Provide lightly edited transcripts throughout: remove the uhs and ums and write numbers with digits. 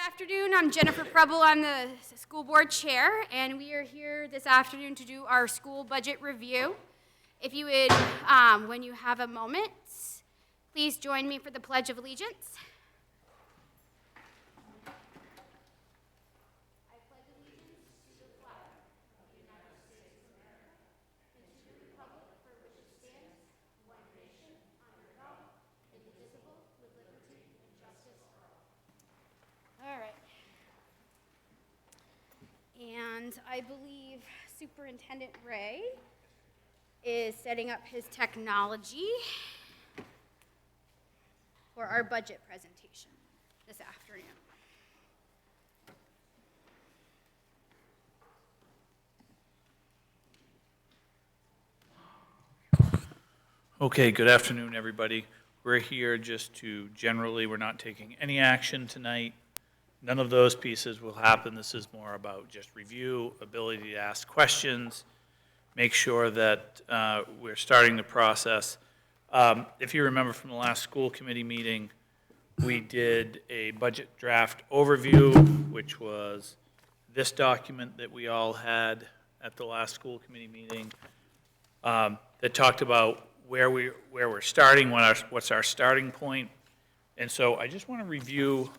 afternoon. I'm Jennifer Preble. I'm the school board chair, and we are here this afternoon to do our school budget review. If you would, when you have a moment, please join me for the Pledge of Allegiance. All right. And I believe Superintendent Ray is setting up his technology for our budget presentation this afternoon. Okay, good afternoon, everybody. We're here just to we're not taking any action tonight. None of those pieces will happen. This is more about just review, ability to ask questions, make sure that we're starting the process. If you remember from the last school committee meeting, we did a budget draft overview, which was this document that we all had at the last school committee meeting that talked about where we're starting, what's our starting point. And so I just want to review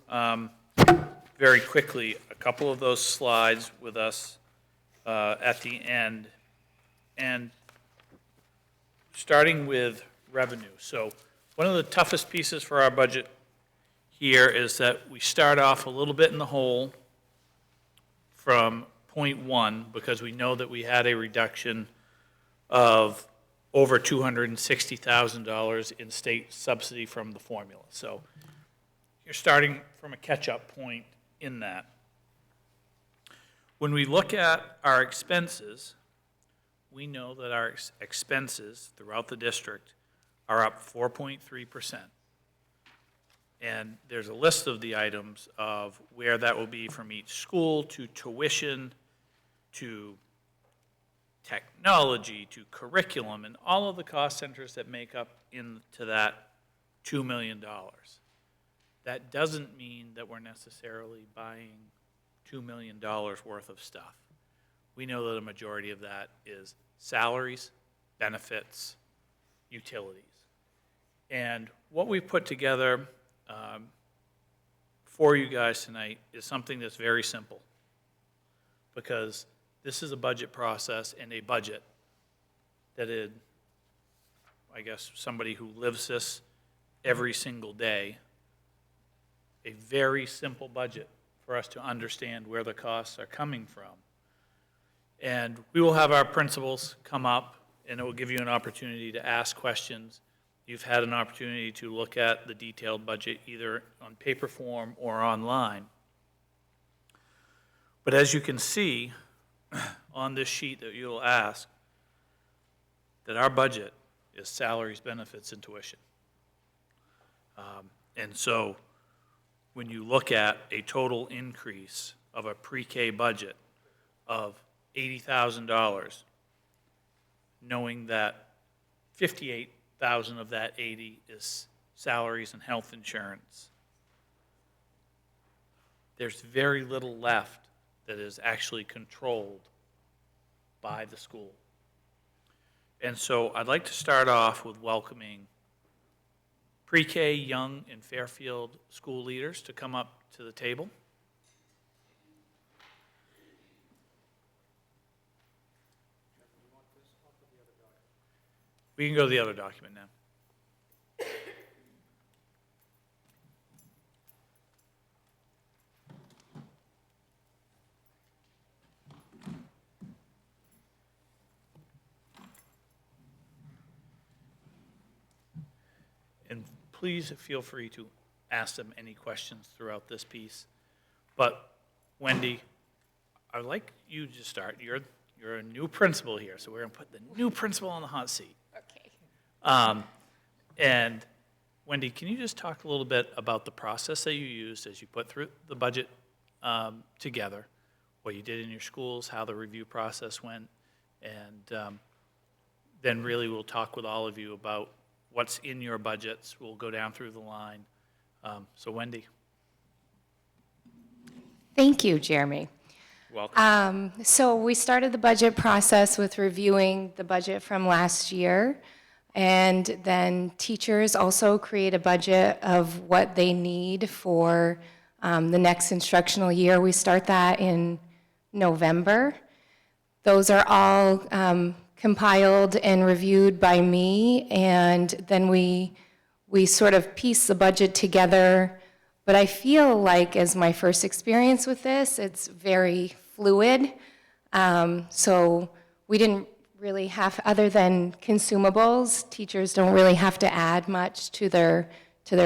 very quickly a couple of those slides with us at the end. And starting with revenue. So one of the toughest pieces for our budget here is that we start off a little bit in the hole from point one because we know that we had a reduction of over $260,000 in state subsidy from the formula. So you're starting from a catch-up point in that. When we look at our expenses, we know that our expenses throughout the district are up 4.3%. And there's a list of the items of where that will be from each school to tuition to technology to curriculum and all of the cost centers that make up into that $2 million. That doesn't mean that we're necessarily buying $2 million worth of stuff. We know that a majority of that is salaries, benefits, utilities. And what we put together for you guys tonight is something that's very simple, because this is a budget process and a budget that is, I guess, somebody who lives this every single day, a very simple budget for us to understand where the costs are coming from. And we will have our principals come up, and it will give you an opportunity to ask questions. You've had an opportunity to look at the detailed budget either on paper form or online. But as you can see on this sheet that you'll ask, that our budget is salaries, benefits, and tuition. And so when you look at a total increase of a pre-K budget of $80,000, knowing that $58,000 of that 80 is salaries and health insurance, there's very little left that is actually controlled by the school. And so I'd like to start off with welcoming pre-K, Young, and Fairfield school leaders to come up to the table. We can go to the other document now. And please feel free to ask them any questions throughout this piece. But Wendy, I'd like you to start. You're a new principal here, so we're going to put the new principal on the hot seat. Okay. And Wendy, can you just talk a little bit about the process that you used as you put through the budget together, what you did in your schools, how the review process went, and then really we'll talk with all of you about what's in your budgets. We'll go down through the line. So Wendy. Thank you, Jeremy. Welcome. So we started the budget process with reviewing the budget from last year, and then teachers also create a budget of what they need for the next instructional year. We start that in November. Those are all compiled and reviewed by me, and then we sort of piece the budget together. But I feel like, as my first experience with this, it's very fluid. So we didn't really have, other than consumables, teachers don't really have to add much to their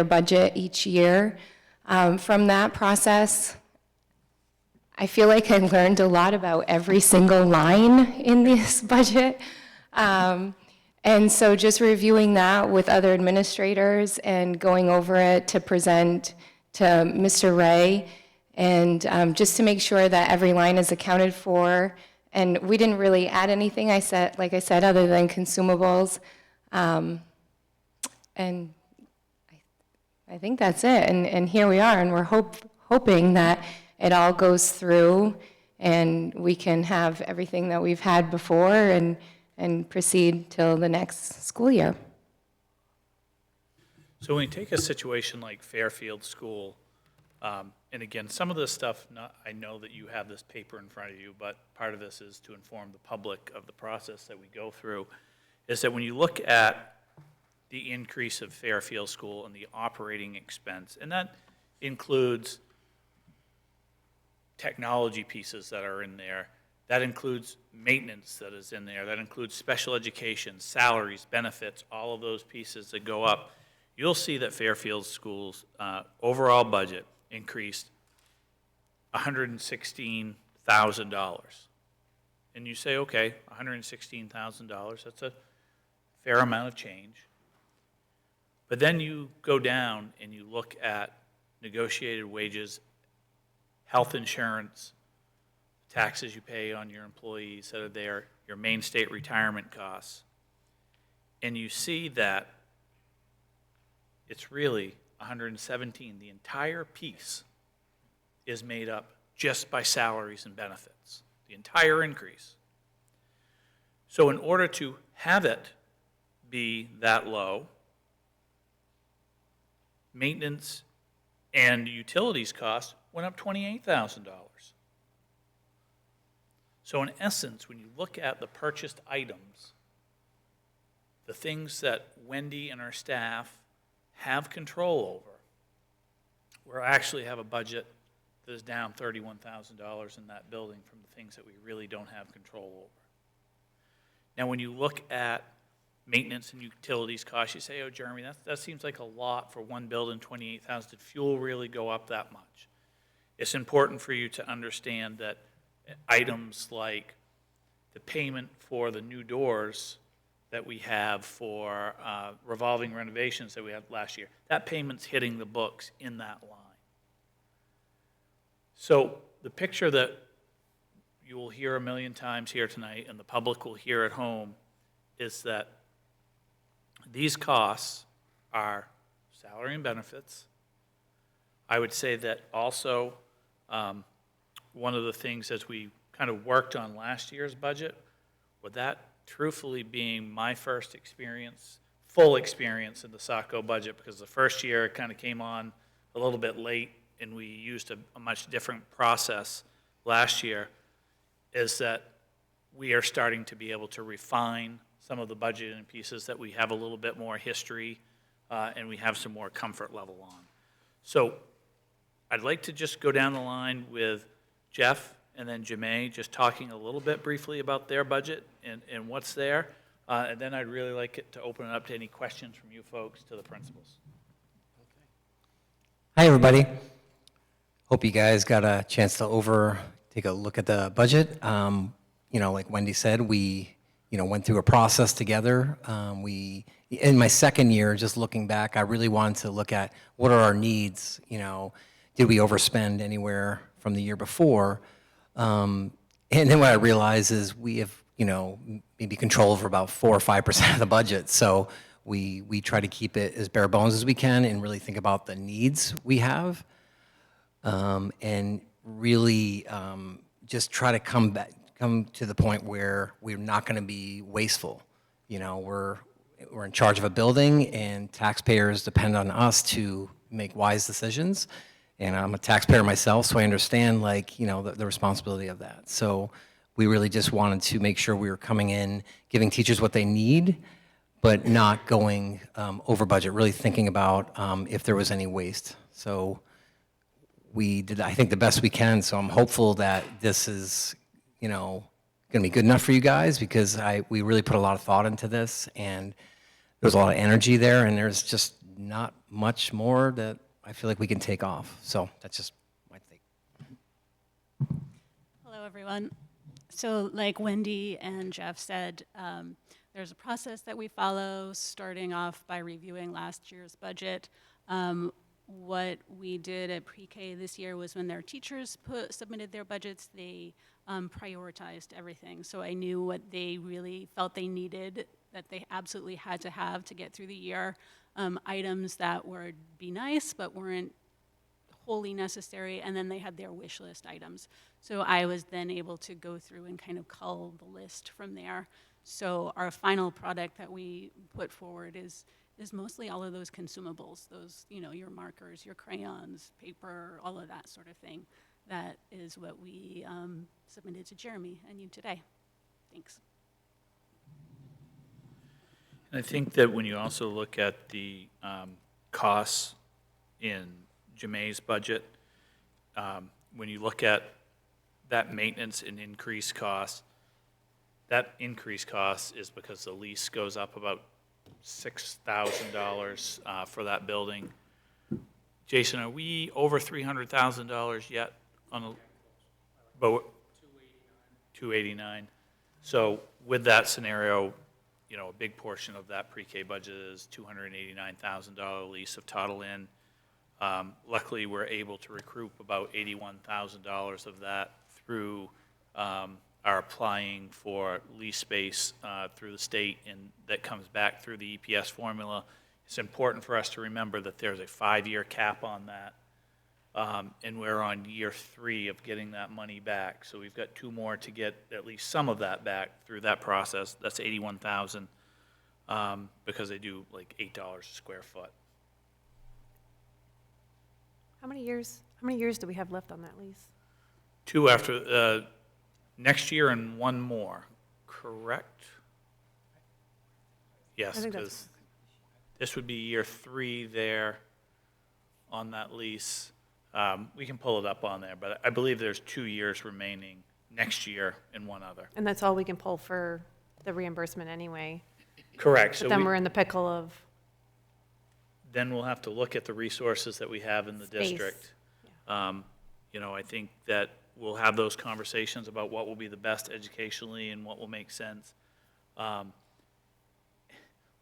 budget each year. From that process, I feel like I learned a lot about every single line in this budget. And so just reviewing that with other administrators and going over it to present to Mr. Ray, and just to make sure that every line is accounted for. And we didn't really add anything, like I said, other than consumables. And I think that's it. And here we are, and we're hoping that it all goes through and we can have everything that we've had before and proceed till the next school year. So when you take a situation like Fairfield School, and again, some of this stuff, I know that you have this paper in front of you, but part of this is to inform the public of the process that we go through, is that when you look at the increase of Fairfield School and the operating expense, and that includes technology pieces that are in there, that includes maintenance that is in there, that includes special education, salaries, benefits, all of those pieces that go up, you'll see that Fairfield School's overall budget increased $116,000. And you say, okay, $116,000, that's a fair amount of change. But then you go down and you look at negotiated wages, health insurance, taxes you pay on your employees that are there, your main state retirement costs, and you see that it's really 117. The entire piece is made up just by salaries and benefits, the entire increase. So in order to have it be that low, maintenance and utilities costs went up $28,000. So in essence, when you look at the purchased items, the things that Wendy and our staff have control over, we actually have a budget that is down $31,000 in that building from the things that we really don't have control over. Now, when you look at maintenance and utilities costs, you say, oh, Jeremy, that seems like a lot for one building, $28,000. Did fuel really go up that much? It's important for you to understand that items like the payment for the new doors that we have for revolving renovations that we had last year, that payment's hitting the books in that line. So the picture that you will hear a million times here tonight and the public will hear at home is that these costs are salary and benefits. I would say that also one of the things as we kind of worked on last year's budget, with that truthfully being my first experience, full experience in the Saco budget, because the first year it kind of came on a little bit late and we used a much different process last year, is that we are starting to be able to refine some of the budgeting pieces that we have a little bit more history and we have some more comfort level on. So I'd like to just go down the line with Jeff and then Jamae, just talking a little bit briefly about their budget and what's there. And then I'd really like it to open it up to any questions from you folks to the principals. Hi, everybody. Hope you guys got a chance to take a look at the budget. Like Wendy said, we, went through a process together. In my second year, just looking back, I really wanted to look at what are our needs. Did we overspend anywhere from the year before? And then what I realized is we have, maybe control over about 4 or 5% of the budget. So we try to keep it as bare bones as we can and really think about the needs we have. And really just try to come to the point where we're not going to be wasteful. You know, we're in charge of a building, and taxpayers depend on us to make wise decisions. And I'm a taxpayer myself, so I understand, like, you know, the responsibility of that. So we really just wanted to make sure we were coming in, giving teachers what they need, but not going over budget, really thinking about if there was any waste. So we did, I think, the best we can, so I'm hopeful that this is, you know, gonna be good enough for you guys, because we really put a lot of thought into this, and there's a lot of energy there, and there's just not much more that I feel like we can take off. So that's just my take. Hello, everyone. So like Wendy and Jeff said, there's a process that we follow, starting off by reviewing last year's budget. What we did at pre-K this year was when their teachers submitted their budgets, they prioritized everything. So I knew what they really felt they needed, that they absolutely had to have to get through the year. Items that would be nice but weren't wholly necessary, and then they had their wish list items. So I was then able to go through and kind of cull the list from there. So our final product that we put forward is mostly all of those consumables, those, you know, your markers, your crayons, paper, all of that sort of thing. That is what we submitted to Jeremy and you today. Thanks. And I think that when you also look at the costs in Jemai's budget, when you look at that maintenance and increased costs, that increased cost is because the lease goes up about $6,000 for that building. Jason, are we over $300,000 yet on the, but 289. So with that scenario, you know, a big portion of that pre-K budget is $289,000 lease of Toddle Inn. Luckily, we're able to recoup about $81,000 of that through our applying for lease space through the state, and that comes back through the EPS formula. It's important for us to remember that there's a 5-year cap on that, and we're on year 3 of getting that money back. So we've got 2 more to get at least some of that back through that process. That's $81,000 because they do like $8 a square foot. How many years do we have left on that lease? 2 after next year and 1 more, correct? Yes, I think because this would be year 3 there on that lease. We can pull it up on there, but I believe there's 2 years remaining next year and 1 other. And that's all we can pull for the reimbursement anyway. Correct. But then we're in the pickle of Then we'll have to look at the resources that we have in the Space. district. You know, I think that we'll have those conversations about what will be the best educationally and what will make sense.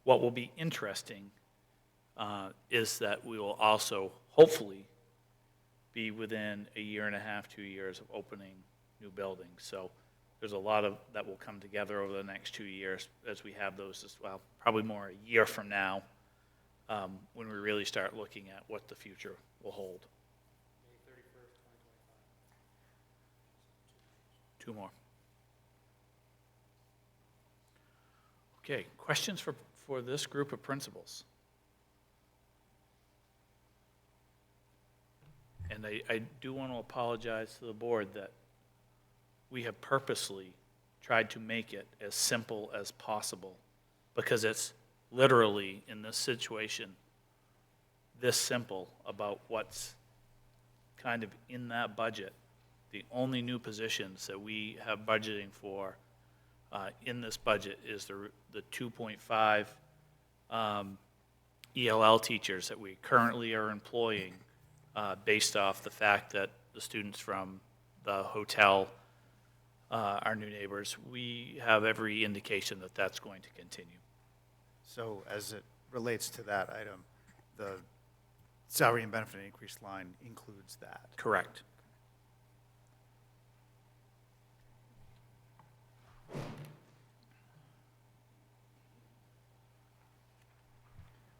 What will be interesting is that we will also hopefully be within a year and a half, 2 years of opening new buildings. So there's a lot of that will come together over the next 2 years as we have those as well, probably more a year from now, when we really start looking at what the future will hold. May 31st, 2025. 2 more. Okay, questions for this group of principals? And I do want to apologize to the board that we have purposely tried to make it as simple as possible, because it's literally, in this situation, this simple about what's kind of in that budget. The only new positions that we have budgeting for in this budget is the 2.5 ELL teachers that we currently are employing based off the fact that the students from the hotel are new neighbors. We have every indication that that's going to continue. So as it relates to that item, the salary and benefit increase line includes that. Correct.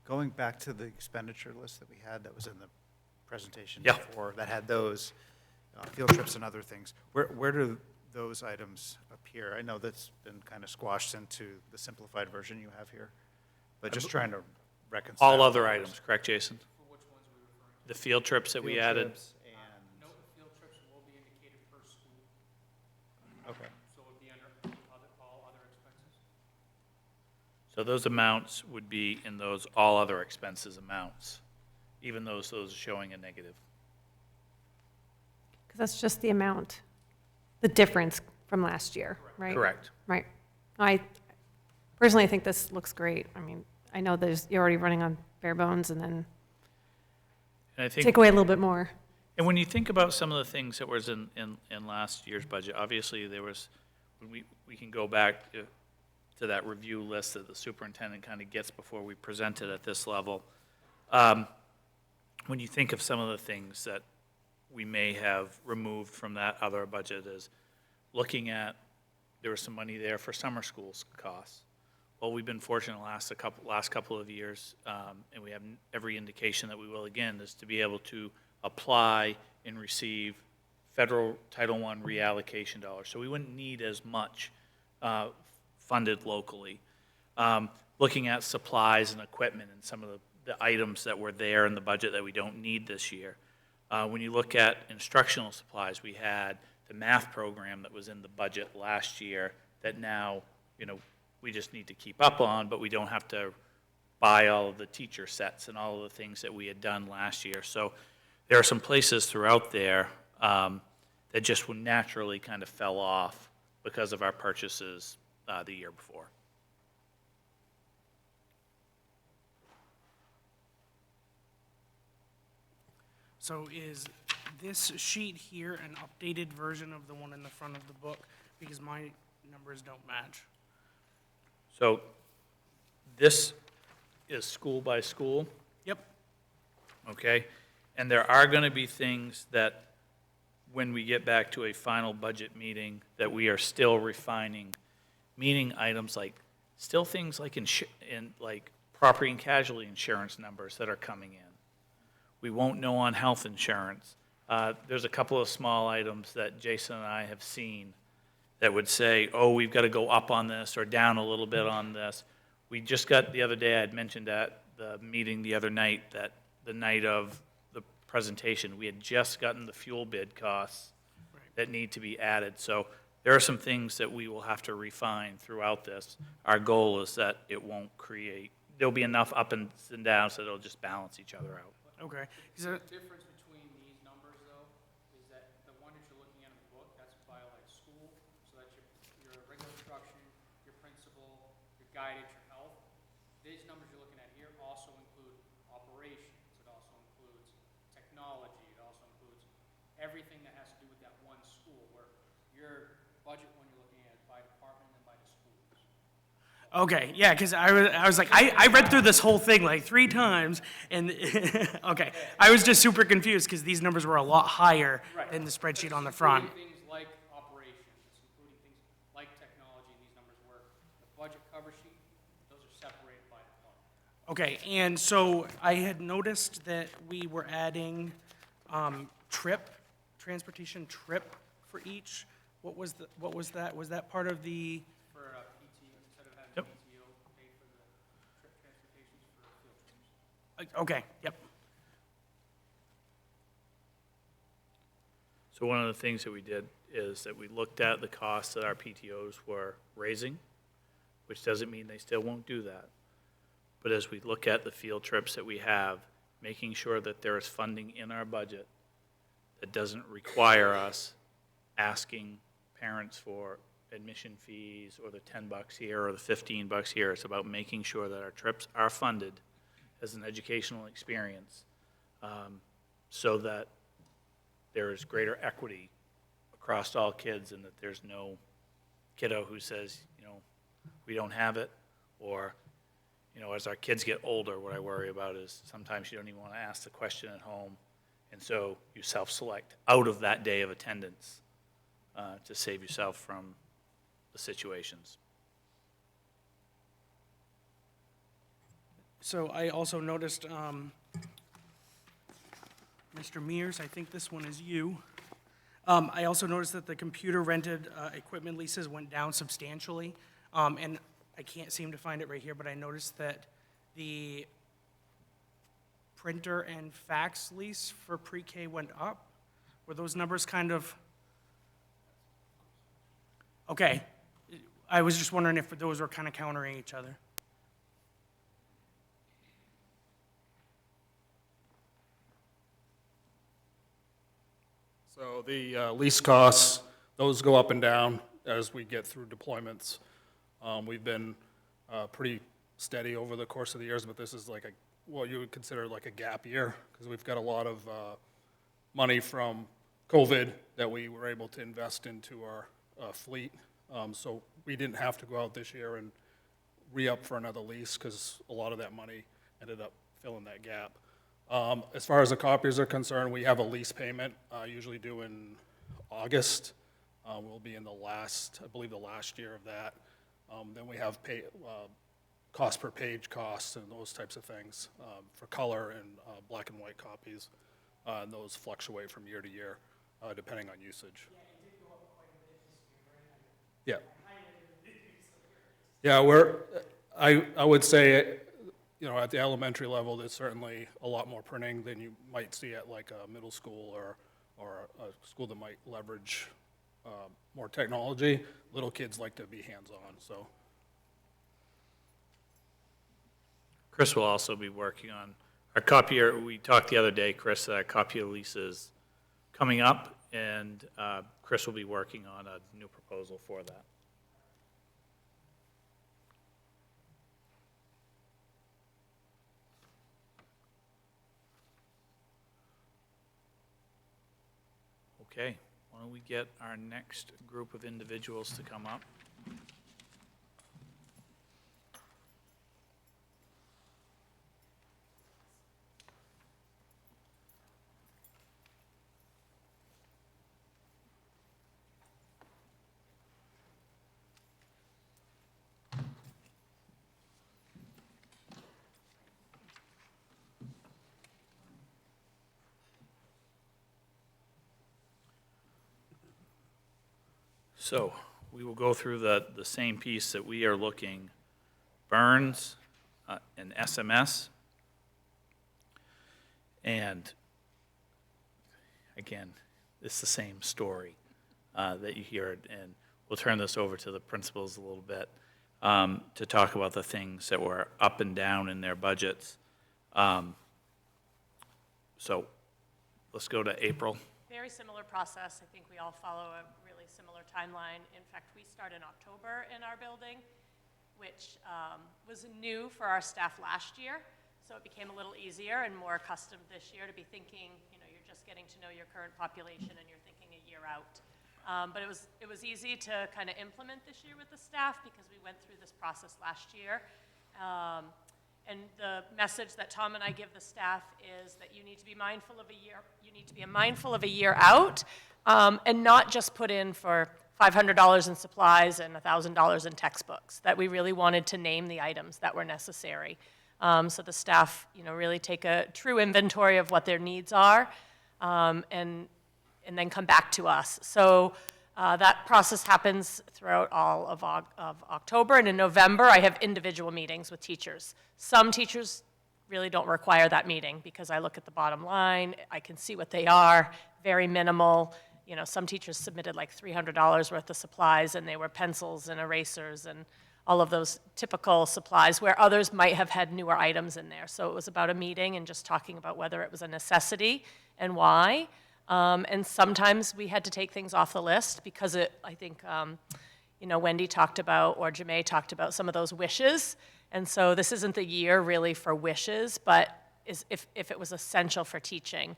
Going back to the expenditure list that we had that was in the presentation Yeah. before, that had those, field trips and other things. Where do those items appear? I know that's been kind of squashed into the simplified version you have here, but just trying to reconcile. All other those. items, correct, Jason? The field trips that we Field added? trips and, No, field trips will be indicated per school, okay. so it would be under all other expenses. So those amounts would be in those all other expenses amounts, even those are showing a negative. Because that's just the amount, the difference from last year, right? Correct. Right. I personally think this looks great. I mean, I know you're already running on bare bones, and then And I think, take away a little bit more. and when you think about some of the things that was in last year's budget, obviously there was, when we can go back to that review list that the superintendent kind of gets before we present it at this level. When you think of some of the things that we may have removed from that other budget is looking at, there was some money there for summer schools costs. Well, we've been fortunate the last couple of years, and we have every indication that we will again, is to be able to apply and receive federal Title I reallocation dollars. So we wouldn't need as much funded locally. Looking at supplies and equipment and some of the items that were there in the budget that we don't need this year. When you look at instructional supplies, we had the math program that was in the budget last year that now, we just need to keep up on, but we don't have to buy all of the teacher sets and all of the things that we had done last year. So there are some places throughout there that just naturally kind of fell off because of our purchases the year before. So is this sheet here an updated version of the one in the front of the book? Because my numbers don't match. So this is school by school, Yep. okay? And there are going to be things that, when we get back to a final budget meeting, that we are still refining, meaning items like, still things like like property and casualty insurance numbers that are coming in. We won't know on health insurance. There's a couple of small items that Jason and I have seen that would say, oh, we've got to go up on this or down a little bit on this. We just got, the other day, I had mentioned at the meeting the other night, that the night of the presentation, we had just gotten the fuel bid costs that need to be added. So there are some things that we will have to refine throughout this. Our goal is that it won't create, there'll be enough up and downs that it'll just balance each other out. Okay. The difference between these numbers, though, is that the one that you're looking at in the book, that's by like school, so that's your regular instruction, your principal, your guidance, your health. These numbers you're looking at here also include operations, it also includes technology, it also includes everything that has to do with that one school, where your budget, when you're looking at it by department and by the schools. Okay, yeah, because I was like, I read through this whole thing like 3 times, and, okay. I was just super confused because these numbers were a lot higher than the spreadsheet on the front. Including things like operations, it's including things like technology, and these numbers were, the budget cover sheet, those are separated by department. Okay, and so I had noticed that we were adding transportation trip for each. What was that? Was that part of the? For PTO, instead of having Yep. PTO pay for the trip transportations for field trips. Okay, yep. So one of the things that we did is that we looked at the costs that our PTOs were raising, which doesn't mean they still won't do that. But as we look at the field trips that we have, making sure that there is funding in our budget that doesn't require us asking parents for admission fees or the $10 here or the $15 here. It's about making sure that our trips are funded as an educational experience, so that there is greater equity across all kids and that there's no kiddo who says, we don't have it, or, as our kids get older, what I worry about is sometimes you don't even want to ask the question at home, and so you self-select out of that day of attendance to save yourself from the situations. So I also noticed, Mr. Mears, I think this one is you. I also noticed that the computer rented equipment leases went down substantially. And I can't seem to find it right here, but I noticed that the printer and fax lease for pre-K went up. Were those numbers kind of? Okay. I was just wondering if those were kind of countering each other. So the lease costs, those go up and down as we get through deployments. We've been pretty steady over the course of the years, but this is like what you would consider like a gap year, because we've got a lot of money from COVID that we were able to invest into our fleet. So we didn't have to go out this year and re-up for another lease, because a lot of that money ended up filling that gap. As far as the copiers are concerned, we have a lease payment, usually due in August. We'll be in I believe the last year of that. Then we have cost per page costs and those types of things for color and black and white copies. And those fluctuate from year to year, depending on usage. Yeah, it did go up quite a bit this year, right? Yeah, I would say, at the elementary level, there's certainly a lot more printing than you might see at like a middle school or a school that might leverage more technology. Little kids like to be hands-on, so. Chris will also be working on our copier. We talked the other day, Chris, that our copier lease is coming up, and Chris will be working on a new proposal for that. Okay, why don't we get our next group of individuals to come up? So we will go through the same piece that we are looking, Burns and SMS. And again, it's the same story that you hear, and we'll turn this over to the principals a little bit to talk about the things that were up and down in their budgets. So let's go to April. Very similar process. I think we all follow a really similar timeline. In fact, we start in October in our building, which was new for our staff last year. So it became a little easier and more accustomed this year to be thinking, you're just getting to know your current population and you're thinking a year out. But it was easy to kind of implement this year with the staff because we went through this process last year. And the message that Tom and I give the staff is that you need to be mindful of a year. You need to be mindful of a year out, and not just put in for $500 in supplies and $1,000 in textbooks. That we really wanted to name the items that were necessary, so the staff, really take a true inventory of what their needs are, and then come back to us. So. That process happens throughout all of October, and in November, I have individual meetings with teachers. Some teachers really don't require that meeting because I look at the bottom line, I can see what they are, very minimal. Some teachers submitted like $300 worth of supplies, and they were pencils and erasers and all of those typical supplies, where others might have had newer items in there. So it was about a meeting and just talking about whether it was a necessity and why. And sometimes we had to take things off the list because I think, Wendy talked about, or Jamae talked about some of those wishes. And so this isn't the year really for wishes, but if it was essential for teaching,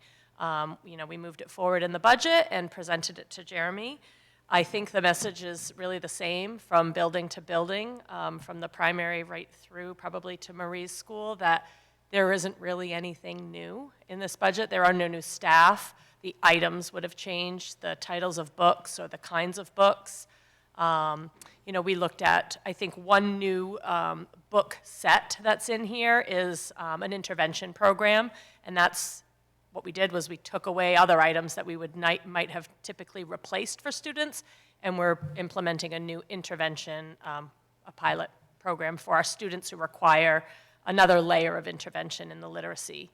we moved it forward in the budget and presented it to Jeremy. I think the message is really the same from building to building, from the primary right through probably to Marie's school, that there isn't really anything new in this budget. There are no new staff. The items would have changed, the titles of books or the kinds of books. We looked at, I think, one new book set that's in here is an intervention program, and that's what we did was we took away other items that we would might have typically replaced for students, and we're implementing a new intervention, a pilot program for our students who require another layer of intervention in the literacy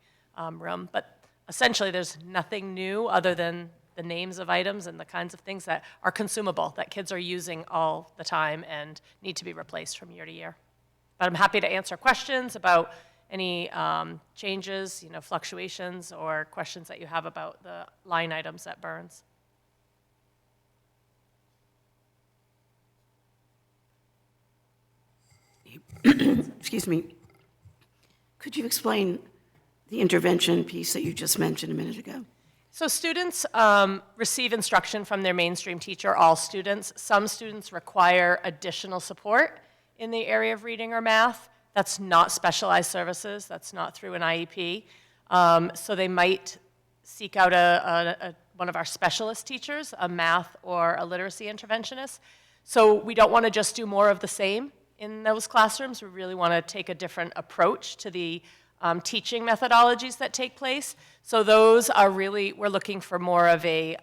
room. But essentially, there's nothing new other than the names of items and the kinds of things that are consumable, that kids are using all the time and need to be replaced from year to year. But I'm happy to answer questions about any changes, fluctuations, or questions that you have about the line items at Burns. Excuse me. Could you explain the intervention piece that you just mentioned a minute ago? So students receive instruction from their mainstream teacher, all students. Some students require additional support in the area of reading or math. That's not specialized services. That's not through an IEP. So they might seek out one of our specialist teachers, a math or a literacy interventionist. So we don't want to just do more of the same in those classrooms. We really want to take a different approach to the teaching methodologies that take place. So those are really, we're looking for more of a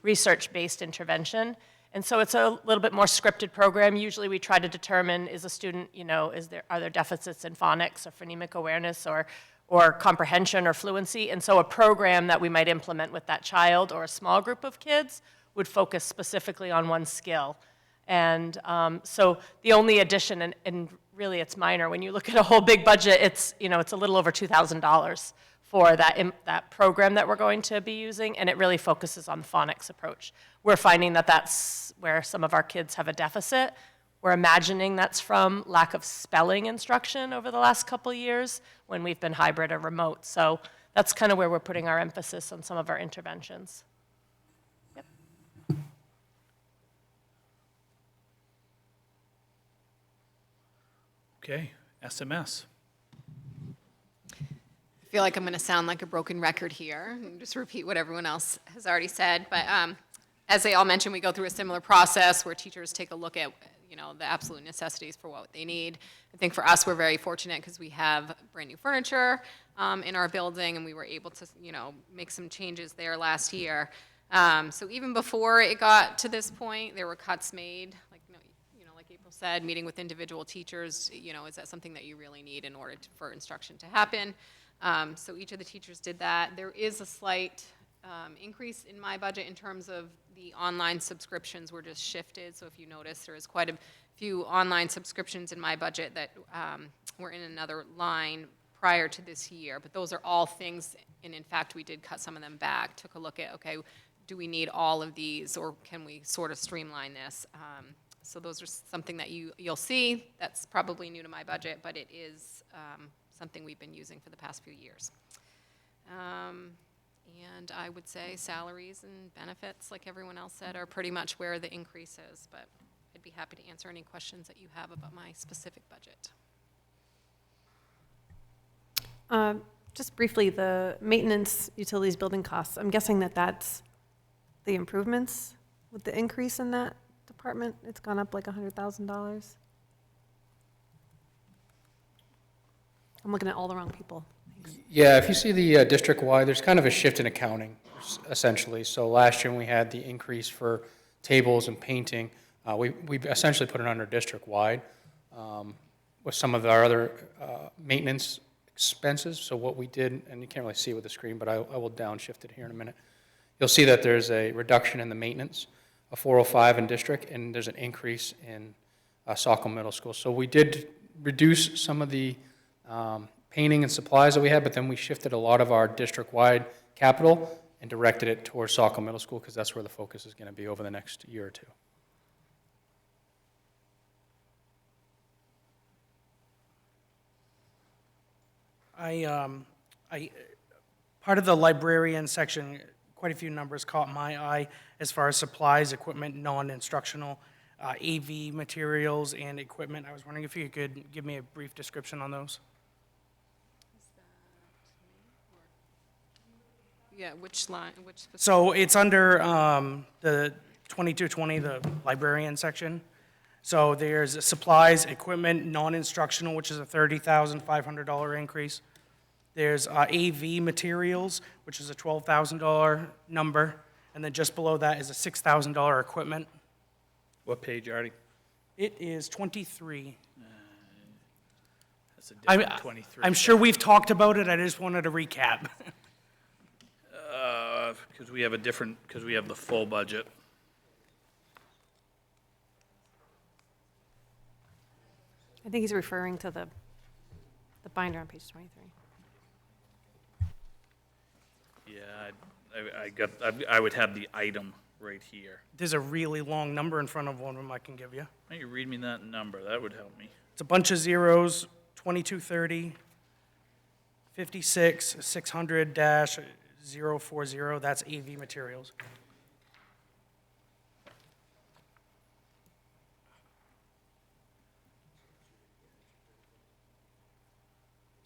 research-based intervention. And so it's a little bit more scripted program. Usually we try to determine, is a student, are there deficits in phonics or phonemic awareness or comprehension or fluency? And so a program that we might implement with that child or a small group of kids would focus specifically on one skill. And so the only addition, and really it's minor, when you look at a whole big budget, it's a little over $2,000 for that program that we're going to be using, and it really focuses on the phonics approach. We're finding that that's where some of our kids have a deficit. We're imagining that's from lack of spelling instruction over the last couple years when we've been hybrid or remote. So that's kind of where we're putting our emphasis on some of our interventions. Yep. Okay, SMS. I feel like I'm going to sound like a broken record here and just repeat what everyone else has already said. But as they all mentioned, we go through a similar process where teachers take a look at the absolute necessities for what they need. I think for us, we're very fortunate because we have brand new furniture in our building, and we were able to make some changes there last year. So even before it got to this point, there were cuts made. Like April said, meeting with individual teachers, is that something that you really need in order for instruction to happen? So each of the teachers did that. There is a slight increase in my budget in terms of the online subscriptions were just shifted. So if you notice, there is quite a few online subscriptions in my budget that were in another line prior to this year. But those are all things, and in fact, we did cut some of them back, took a look at, okay, do we need all of these, or can we sort of streamline this? So those are something that you'll see. That's probably new to my budget, but it is something we've been using for the past few years. And I would say salaries and benefits, like everyone else said, are pretty much where the increase is, but I'd be happy to answer any questions that you have about my specific budget. Just briefly, the maintenance, utilities, building costs, I'm guessing that's the improvements with the increase in that department. It's gone up like $100,000. I'm looking at all the wrong people. Thanks. Yeah, if you see the district-wide, there's kind of a shift in accounting, essentially. So last year, when we had the increase for tables and painting, we've essentially put it under district-wide with some of our other maintenance expenses. So what we did, and you can't really see it with the screen, but I will downshift it here in a minute. You'll see that there's a reduction in the maintenance of 405 in district, and there's an increase in Saco Middle School. So we did reduce some of the painting and supplies that we had, but then we shifted a lot of our district-wide capital and directed it towards Saco Middle School because that's where the focus is going to be over the next year or two. Part of the librarian section, quite a few numbers caught my eye as far as supplies, equipment, non-instructional, AV materials, and equipment. I was wondering if you could give me a brief description on those. Yeah, which line, which? So it's under the 2220, the librarian section. So there's supplies, equipment, non-instructional, which is a $30,500 increase. There's AV materials, which is a $12,000 number, and then just below that is a $6,000 equipment. What page, Artie? It is 23. That's a different I'm 23. I'm sure we've talked about it, I just wanted to recap. Because we have because we have the full budget. I think he's referring to the binder on page 23. Yeah, I would have the item right here. There's a really long number in front of one of them I can give you. Why don't you read me that number? That would help me. It's a bunch of zeros, 2230, 56, 600-040, that's AV materials.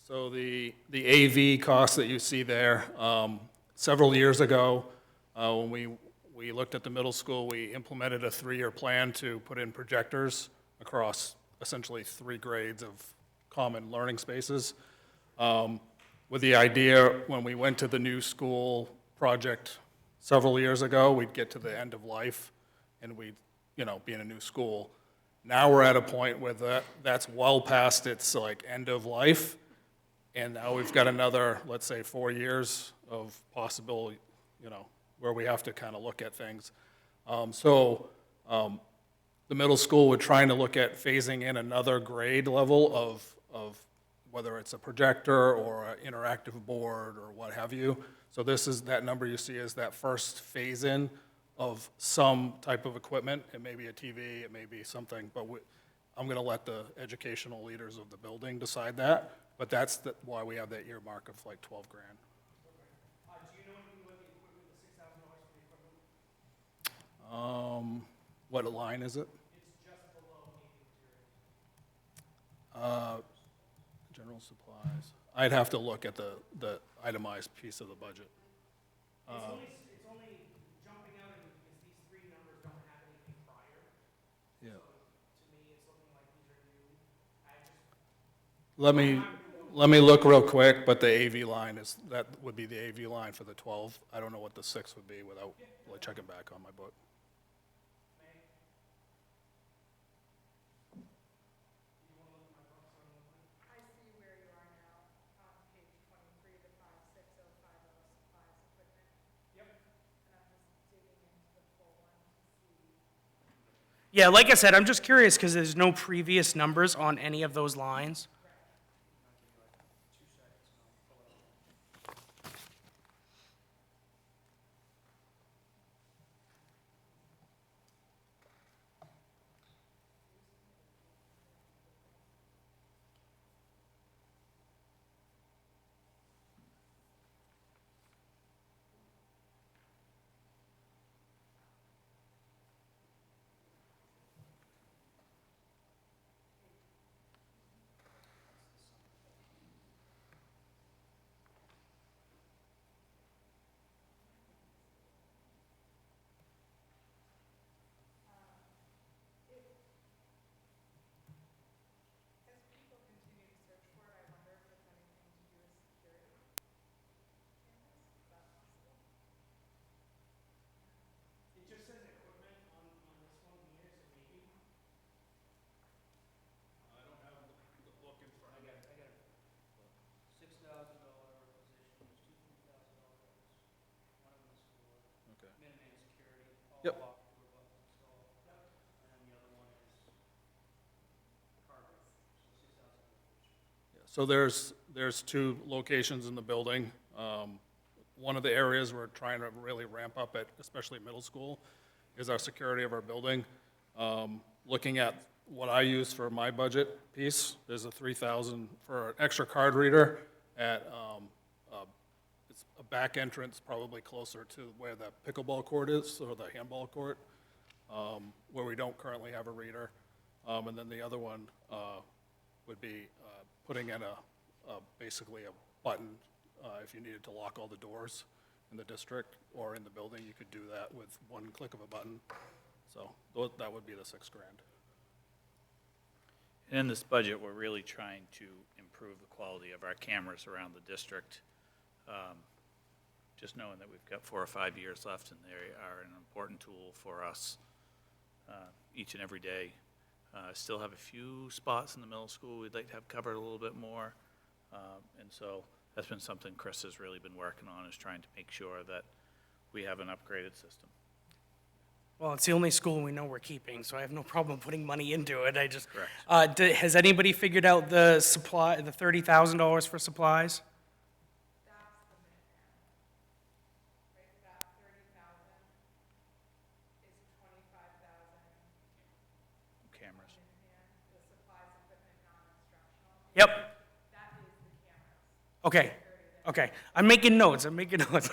So the AV costs that you see there, several years ago, when we looked at the middle school, we implemented a 3-year plan to put in projectors across essentially 3 grades of common learning spaces. With the idea, when we went to the new school project several years ago, we'd get to the end of life and we'd, be in a new school. Now we're at a point where that's well past its like end of life. And now we've got another, let's say, 4 years of possible, where we have to kind of look at things. The middle school, we're trying to look at phasing in another grade level of whether it's a projector or an interactive board or what have you. So that number you see is that first phase in of some type of equipment. It may be a TV, it may be something, but I'm going to let the educational leaders of the building decide that. But that's why we have that earmark of like 12 grand. Do you know anything about the equipment, the $6,000 for the equipment? What line is it? It's just below AV materials. General supplies. I'd have to look at the itemized piece of the budget. It's only jumping out at me because these 3 numbers don't have anything prior. Yeah. To me, it's looking like these are new. Let me look real quick, but the AV line that would be the AV line for the 12. I don't know what the 6 would be without checking back on my book. I see where you are now on page 23, the 56050 supplies equipment. Yep. And I'm just digging into the full one to see. Yeah, like I said, I'm just curious because there's no previous numbers on any of those lines. As people continue to search for it, I wonder if it's anything to do with security. Is that possible? It just says equipment on this one here, so maybe. I don't have the book in front of me. I got a $6,000 requisition, there's $2,000, one of them is for Okay. Minuteman security, all Yep. locked door buttons installed. And then the other one is cargo, so 6,000 requisition. So there's 2 locations in the building. One of the areas we're trying to really ramp up at, especially middle school, is our security of our building. Looking at what I use for my budget piece, there's a $3,000 for an extra card reader at, it's a back entrance, probably closer to where the pickleball court is, or the handball court, where we don't currently have a reader. And then the other one would be putting in basically a button if you needed to lock all the doors in the district or in the building, you could do that with one click of a button. So that would be the $6 grand. And in this budget, we're really trying to improve improve the quality of our cameras around the district. Just knowing that we've got 4 or 5 years left, and they are an important tool for us each and every day. Still have a few spots in the middle school we'd like to have covered a little bit more. And so that's been something Chris has really been working on, is trying to make sure that we have an upgraded system. Well, it's the only school we know we're keeping, so I have no problem putting money into it. I just, Correct. has anybody figured out the supply, the $30,000 for supplies? That's the Minuteman. Right, that 30,000 is 25,000 Cameras. Minuteman, the supplies, equipment, non-instructional. Yep. That is the cameras. Okay, okay. I'm making notes, I'm making notes.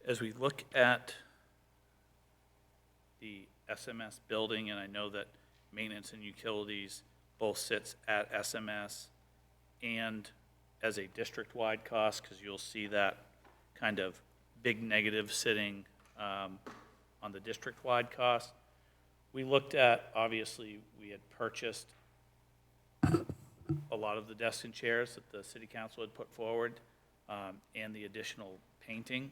As we look at the SMS building, and I know that maintenance and utilities both sits at SMS and as a district-wide cost, because you'll see that kind of big negative sitting on the district-wide cost. We looked at, obviously, we had purchased a lot of the desks and chairs that the city council had put forward, and the additional painting.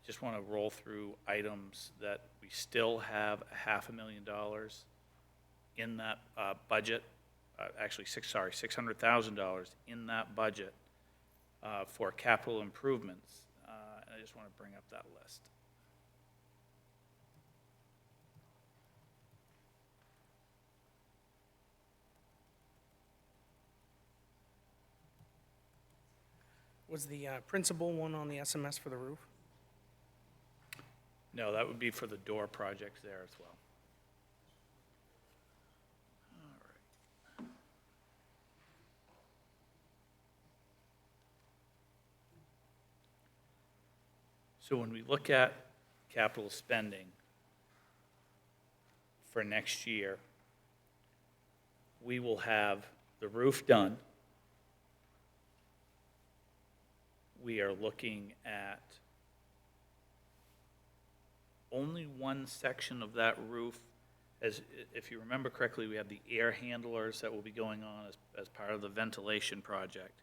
Just want to roll through items that we still have $500,000 in that budget, actually $600,000 in that budget for capital improvements. And I just want to bring up that list. Was the principal one on the SMS for the roof? No, that would be for the door projects there as well. All right. So when we look at capital spending for next year, we will have the roof done. We are looking at only one section of that roof. As if you remember correctly, we have the air handlers that will be going on as part of the ventilation project.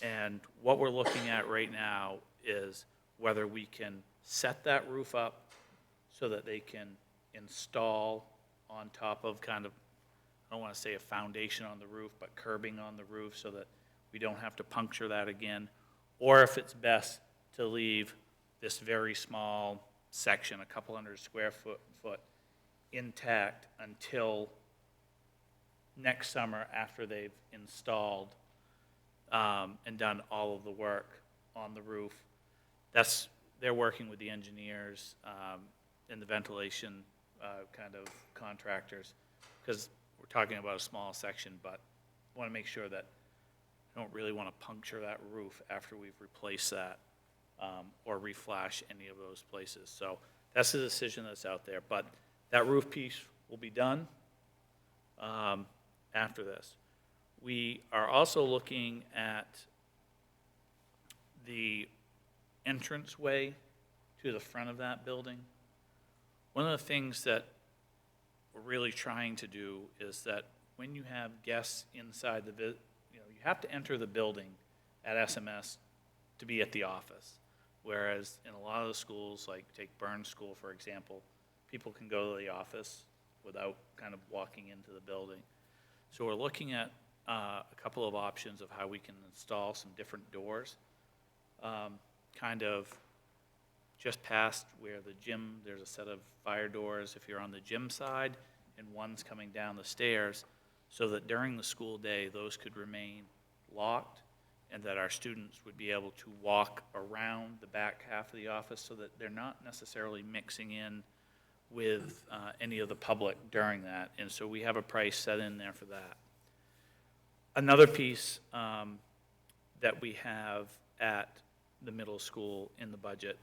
And what we're looking at right now is whether we can set that roof up so that they can install on top of kind of, I don't want to say a foundation on the roof, but curbing on the roof so that we don't have to puncture that again. Or if it's best to leave this very small section, a couple hundred square foot intact until next summer after they've installed and done all of the work on the roof. They're working with the engineers and the ventilation kind of contractors, because we're talking about a small section, but want to make sure that I don't really want to puncture that roof after we've replaced that or reflash any of those places. So that's the decision that's out there. But that roof piece will be done after this. We are also looking at the entranceway to the front of that building. One of the things that we're really trying to do is that when you have guests inside you have to enter the building at SMS to be at the office. Whereas in a lot of the schools, like take Burns School, for example, people can go to the office without kind of walking into the building. So we're looking at a couple of options of how we can install some different doors. Kind of just past where the gym, there's a set of fire doors if you're on the gym side, and one's coming down the stairs, so that during the school day, those could remain locked, and that our students would be able to walk around the back half of the office so that they're not necessarily mixing in with any of the public during that. And so we have a price set in there for that. Another piece that we have at the middle school in the budget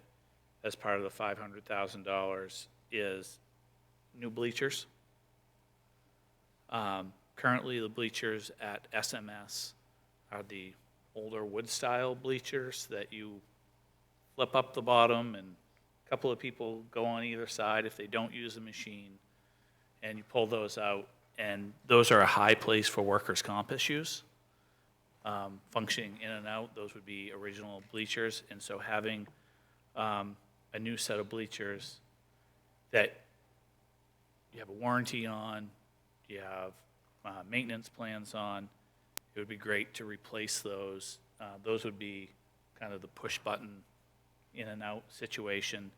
as part of the $500,000 is new bleachers. Currently, the bleachers at SMS are the older wood-style bleachers that you flip up the bottom, and a couple of people go on either side if they don't use the machine, and you pull those out, and those are a high place for workers' comp issues. Functioning in and out, those would be original bleachers, and so having a new set of bleachers that you have a warranty on, you have maintenance plans on, it would be great to replace those. Those would be kind of the push-button in and out situation.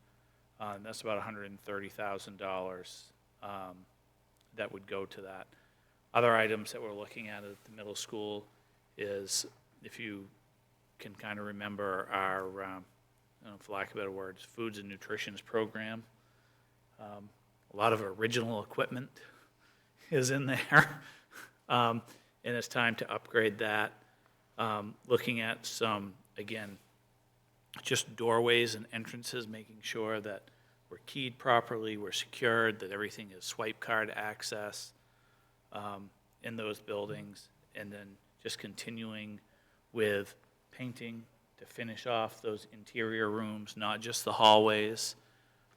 That's about $130,000 that would go to that. Other items that we're looking at the middle school is, if you can kind of remember our, I don't know, for lack of better words, foods and nutritions program. A lot of original equipment is in there, and it's time to upgrade that. Looking at some, again, just doorways and entrances, making sure that we're keyed properly, we're secured, that everything is swipe card access in those buildings, and then just continuing with painting to finish off those interior rooms, not just the hallways,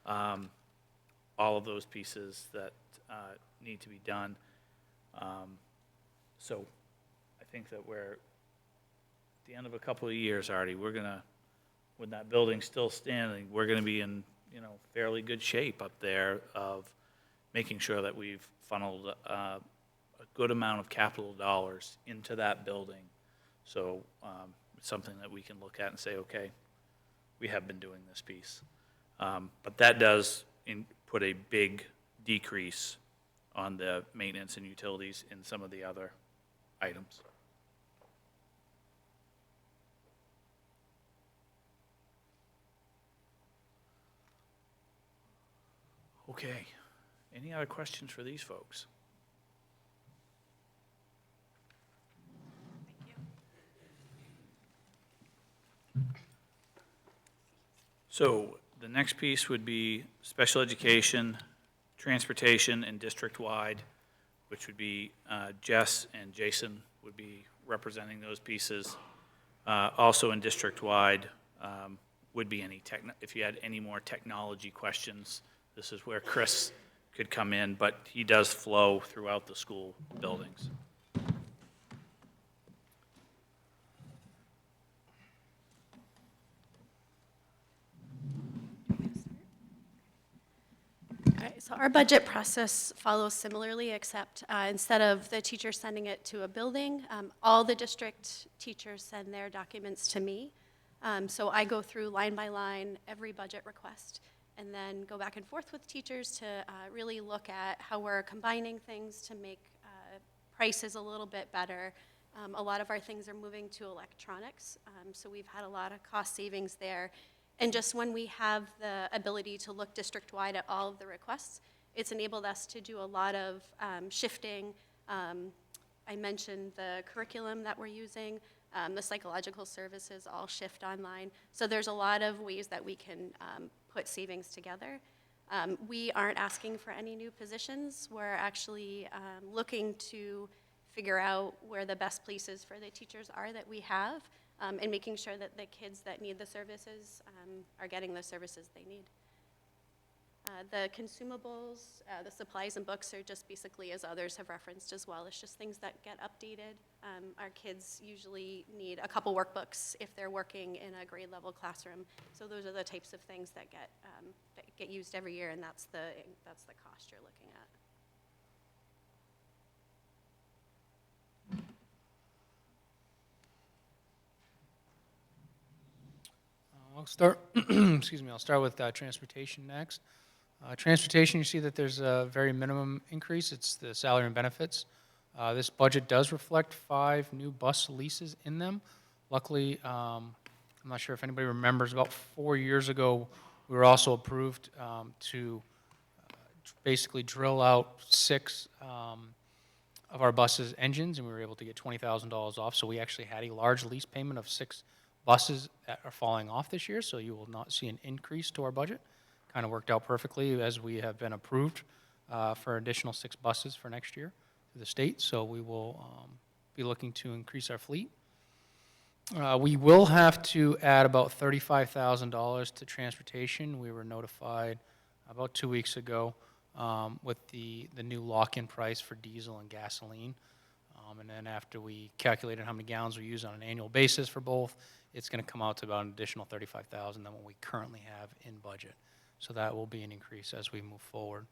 all of those pieces that need to be done. So I think that we're at the end of a couple of years already, we're gonna, when that building's still standing, we're gonna be in, you know, fairly good shape up there of making sure that we've funneled a good amount of capital dollars into that building. So it's something that we can look at and say, okay, we have been doing this piece. But that does put a big decrease on the maintenance and utilities in some of the other items. Okay, any other questions for these folks? So the next piece would be special education, transportation, and district-wide, which would be Jess and Jason would be representing those pieces. Also in district-wide would be any if you had any more technology questions, this is where Chris could come in, but he does flow throughout the school buildings. All right, so our budget process follows similarly, except instead of the teacher sending it to a building, all the district teachers send their documents to me. So I go through line by line every budget request, and then go back and forth with teachers to really look at how we're combining things to make prices a little bit better. A lot of our things are moving to electronics, so we've had a lot of cost savings there. And just when we have the ability to look district-wide at all of the requests, it's enabled us to do a lot of shifting. I mentioned the curriculum that we're using, the psychological services all shift online. So there's a lot of ways that we can put savings together. We aren't asking for any new positions. We're actually looking to figure out where the best places for the teachers are that we have, and making sure that the kids that need the services are getting the services they need. The consumables, the supplies and books are just basically, as others have referenced as well, it's just things that get updated. Our kids usually need a couple workbooks if they're working in a grade level classroom. So those are the types of things that get used every year, and that's the cost you're looking at. I'll start, excuse me, I'll start with transportation next. Transportation, you see that there's a very minimum increase. It's the salary and benefits. This budget does reflect 5 new bus leases in them. Luckily, I'm not sure if anybody remembers, about 4 years ago, we were also approved to basically drill out 6 of our buses' engines, and we were able to get $20,000 off. So we actually had a large lease payment of 6 buses that are falling off this year, so you will not see an increase to our budget. Kind of worked out perfectly as we have been approved for additional 6 buses for next year to the state, so we will be looking to increase our fleet. We will have to add about $35,000 to transportation. We were notified about 2 weeks ago with the new lock-in price for diesel and gasoline. And then after we calculated how many gallons we use on an annual basis for both, it's going to come out to about an additional $35,000 than what we currently have in budget. So that will be an increase as we move forward.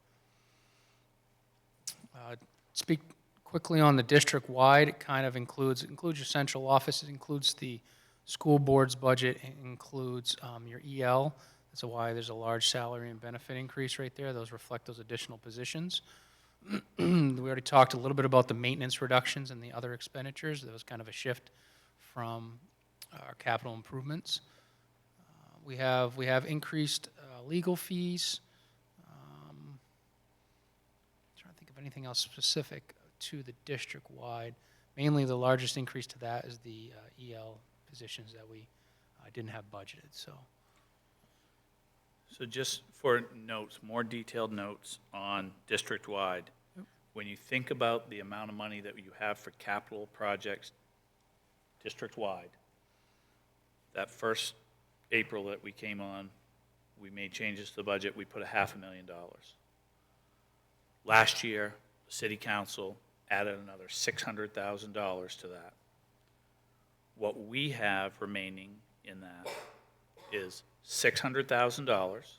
Speak quickly on the district-wide. It kind of includes your central office. It includes the school board's budget. It includes your EL. That's why there's a large salary and benefit increase right there. Those reflect those additional positions. We already talked a little bit about the maintenance reductions and the other expenditures. There was kind of a shift from our capital improvements. We have increased legal fees. Trying to think of anything else specific to the district-wide. Mainly the largest increase to that is the EL positions that we didn't have budgeted. So just for notes, more detailed notes on district-wide, when you think about the amount of money that you have for capital projects district-wide, that first April that we came on, we made changes to the budget, we put $500,000. Last year, the city council added another $600,000 to that. What we have remaining in that is $600,000,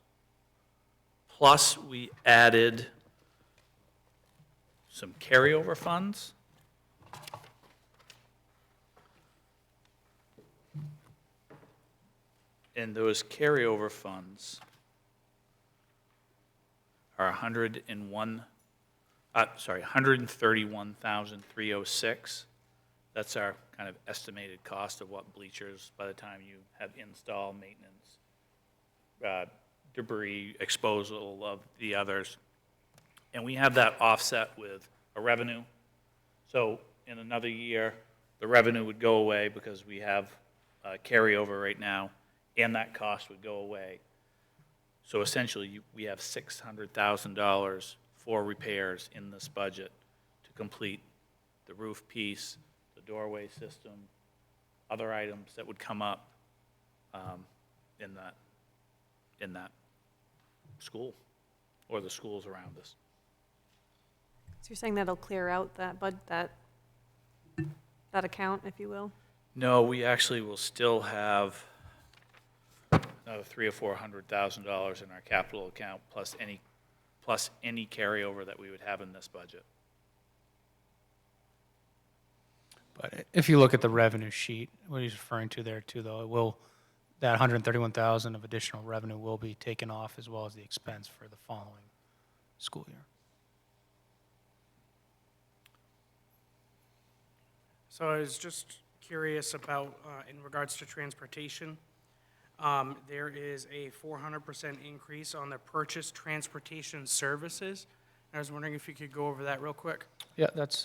plus we added some carryover funds. And those carryover funds are $131,306. That's our kind of estimated cost of what bleachers, by the time you have install, maintenance, debris, disposal of the others. And we have that offset with a revenue. So in another year, the revenue would go away because we have carryover right now, and that cost would go away. So essentially, we have $600,000 for repairs in this budget to complete the roof piece, the doorway system, other items that would come up in that school or the schools around us. So you're saying that'll clear out that account, if you will? No, we actually will still have another $300,000 or $400,000 in our capital account, plus any carryover that we would have in this budget. But if you look at the revenue sheet, what he's referring to there too, though, that $131,000 of additional revenue will be taken off, as well as the expense for the following school year. So I was just curious about, in regards to transportation, there is a 400% increase on the purchased transportation services. I was wondering if you could go over that real quick. Yeah, that's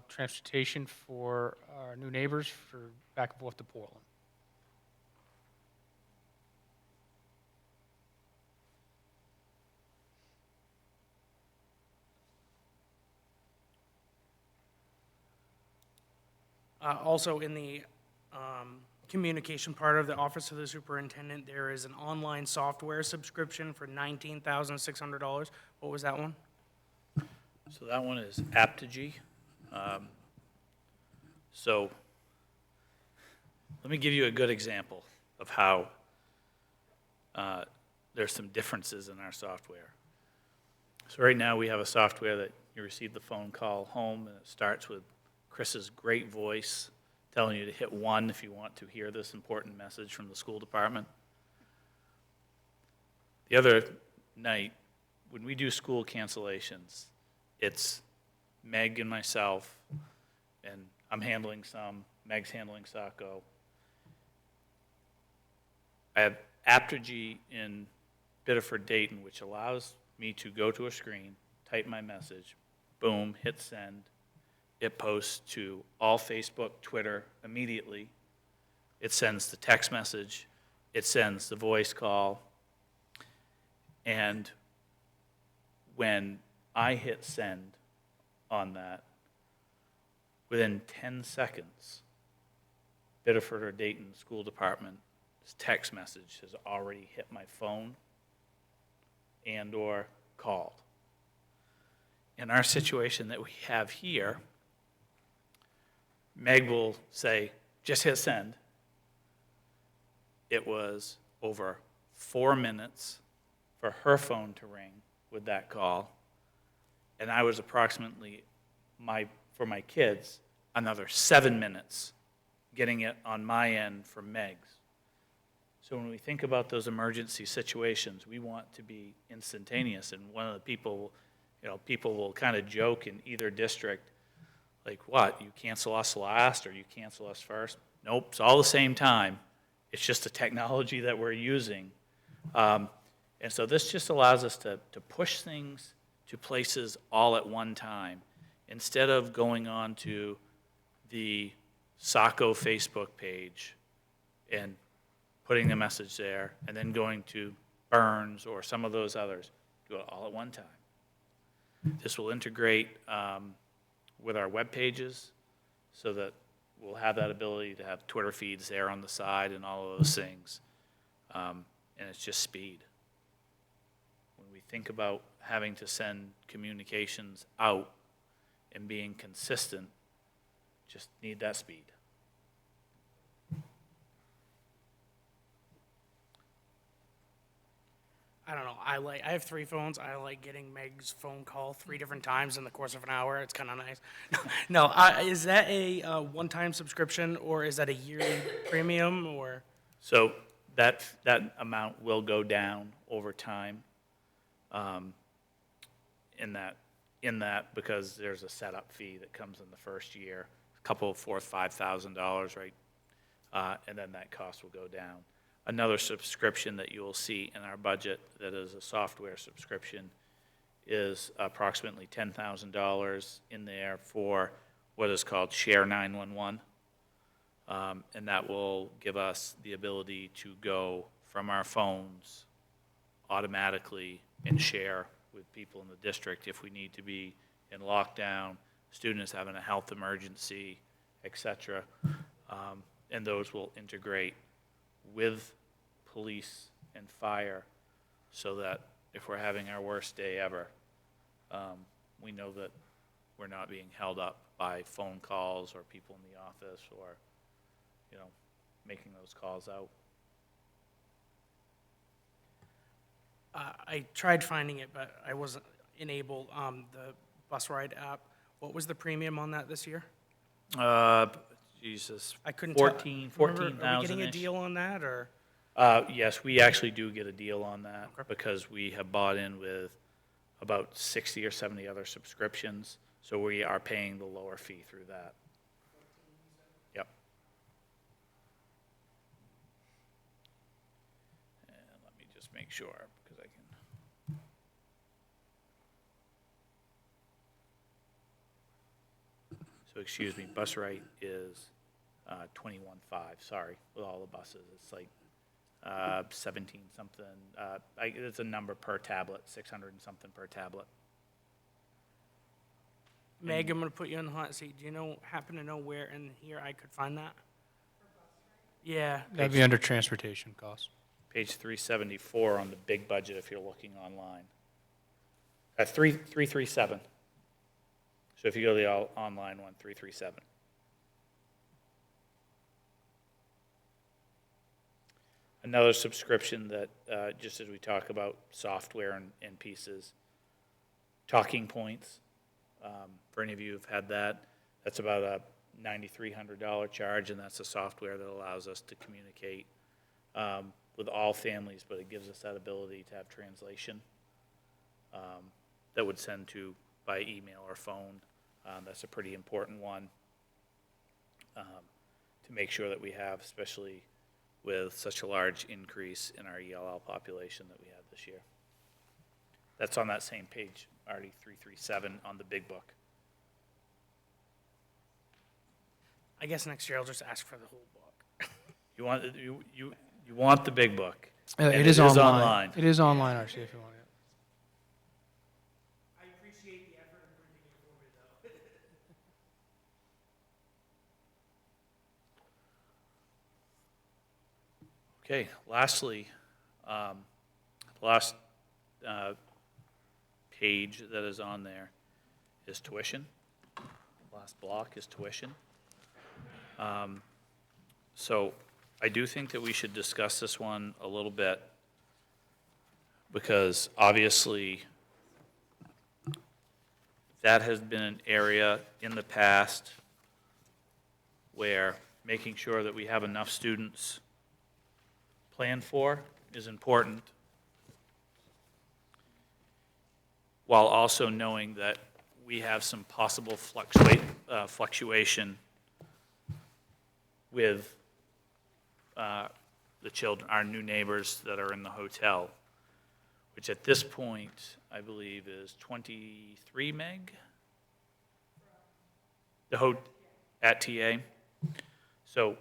transportation for our new neighbors for back and forth to Portland. Also, in the communication part of the Office of the Superintendent, there is an online software subscription for $19,600. What was that one? So that one is Aptigee. So let me give you a good example of how there's some differences in our software. So right now we have a software that you receive the phone call home, and it starts with Chris's great voice telling you to hit 1 if you want to hear this important message from the school department. The other night, when we do school cancellations, it's Meg and myself, and I'm handling some, Meg's handling Saco. I have Aptigee in Biddeford, Dayton, which allows me to go to a screen, type my message, boom, hit send. It posts to all Facebook, Twitter immediately. It sends the text message. It sends the voice call. And when I hit send on that, within 10 seconds, Biddeford or Dayton School Department's text message has already hit my phone and/or called. In our situation that we have here, Meg will say, just hit send. It was over 4 minutes for her phone to ring with that call, and I was approximately, for my kids, another 7 minutes getting it on my end from Meg's. So when we think about those emergency situations, we want to be instantaneous. And one of the people will kind of joke in either district, like, what, you cancel us last or you cancel us first? Nope, it's all the same time. It's just the technology that we're using. And so this just allows us to push things to places all at one time, instead of going on to the Saco Facebook page and putting the message there, and then going to Burns or some of those others. Do it all at one time. This will integrate with our web pages so that we'll have that ability to have Twitter feeds there on the side and all of those things. And it's just speed. When we think about having to send communications out and being consistent, just need that speed. I don't know. I have 3 phones. I like getting Meg's phone call 3 different times in the course of an hour. It's kind of nice. No, is that a one-time subscription, or is that a yearly premium, or? So that amount will go down over time, in that because there's a setup fee that comes in the first year, a couple of $4,000-$5,000, right? And then that cost will go down. Another subscription that you will see in our budget that is a software subscription is approximately $10,000 in there for what is called Share 911. And that will give us the ability to go from our phones automatically and share with people in the district if we need to be in lockdown, students having a health emergency, et cetera. And those will integrate with police and fire so that if we're having our worst day ever, we know that we're not being held up by phone calls or people in the office or, making those calls out. I tried finding it, but I wasn't enabled. The bus ride app. What was the premium on that this year? Jesus, I couldn't 14,000. Are we getting a deal on that, or? Yes, we actually do get a deal on that because we have bought in with about 60 or 70 other subscriptions, so we are paying the lower fee through that. Yep. And let me just make sure because I can. So excuse me, bus rate is 21.5. Sorry, with all the buses, it's like 17 something. It's a number per tablet, 600 and something per tablet. Meg, I'm going to put you on the hot seat. Do you happen to know where in here I could find that? Yeah. That'd be under transportation costs. Page 374 on the big budget if you're looking online. 337. So if you go to the online one, 337. Another subscription that, just as we talk about software and pieces, Talking Points. For any of you who've had that, that's about a $9,300 charge, and that's a software that allows us to communicate with all families, but it gives us that ability to have translation that would send by email or phone. That's a pretty important one to make sure that we have, especially with such a large increase in our ELL population that we have this year. That's on that same page, already 337 on the big book. I guess next year I'll just ask for the whole book. You want the big book. It is online. It is online, actually, if you want it. I appreciate the effort of printing it for me, though. Okay, lastly, the last page that is on there is tuition. Last block is tuition. So I do think that we should discuss this one a little bit because obviously that has been an area in the past where making sure that we have enough students planned for is important, while also knowing that we have some possible fluctuation with the children, our new neighbors that are in the hotel, which at this point, I believe is 23 meg? At TA. So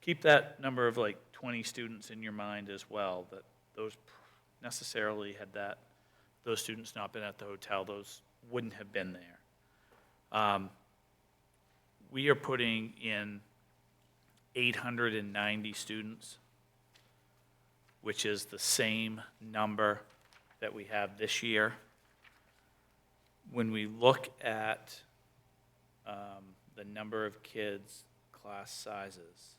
keep that number of like 20 students in your mind as well, that those necessarily had those students not been at the hotel, those wouldn't have been there. We are putting in 890 students, which is the same number that we have this year. When we look at the number of kids, class sizes,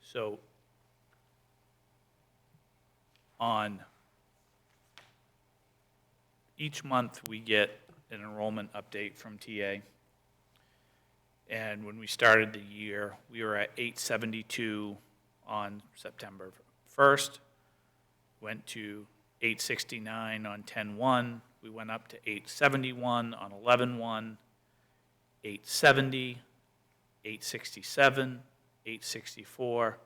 so on each month we get an enrollment update from TA. And when we started the year, we were at 872 on September 1st, went to 869 on 10/1, we went up to 871 on 11/1, 870, 867, 864,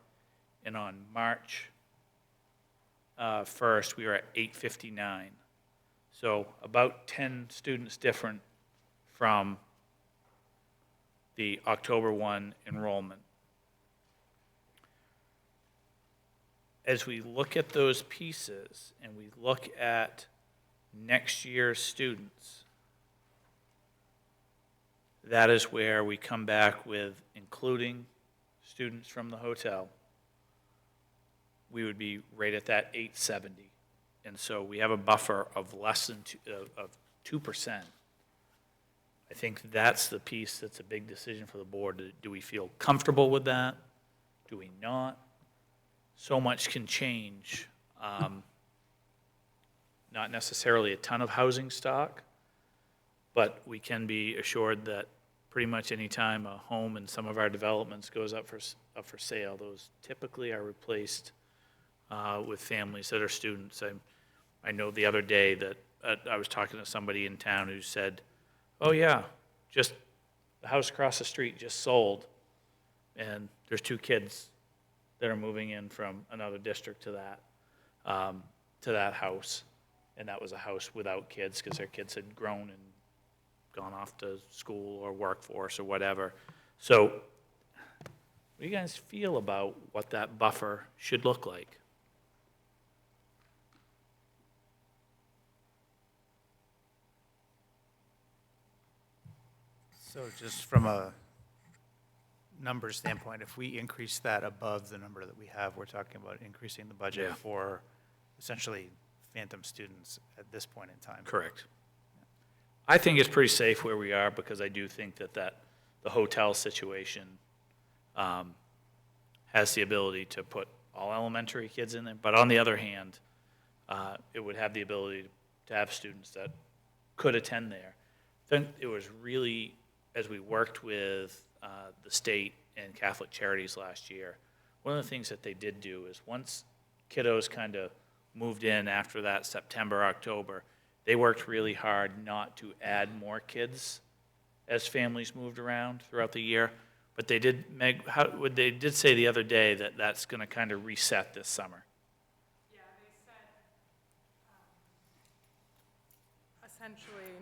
and on March 1st, we were at 859. So about 10 students different from the October 1 enrollment. As we look at those pieces and we look at next year's students, that is where we come back with including students from the hotel. We would be right at that 870. And so we have a buffer of less than 2%. I think that's the piece that's a big decision for the board. Do we feel comfortable with that? Do we not? So much can change. Not necessarily a ton of housing stock, but we can be assured that pretty much any time a home in some of our developments goes up for sale, those typically are replaced with families that are students. I know the other day that I was talking to somebody in town who said, oh yeah, just the house across the street just sold, and there's 2 kids that are moving in from another district to that house, and that was a house without kids because their kids had grown and gone off to school or workforce or whatever. So what do you guys feel about what that buffer should look like? So just from a number standpoint, if we increase that above the number that we have, we're talking about increasing the budget for essentially phantom students at this point in time. Correct. I think it's pretty safe where we are because I do think that the hotel situation has the ability to put all elementary kids in there. But on the other hand, it would have the ability to have students that could attend there. I think it was really, as we worked with the state and Catholic Charities last year, one of the things that they did do is once kiddos kind of moved in after that September, October, they worked really hard not to add more kids as families moved around throughout the year. But they did, Meg, they did say the other day that that's going to kind of reset this summer. Yeah, they said, essentially,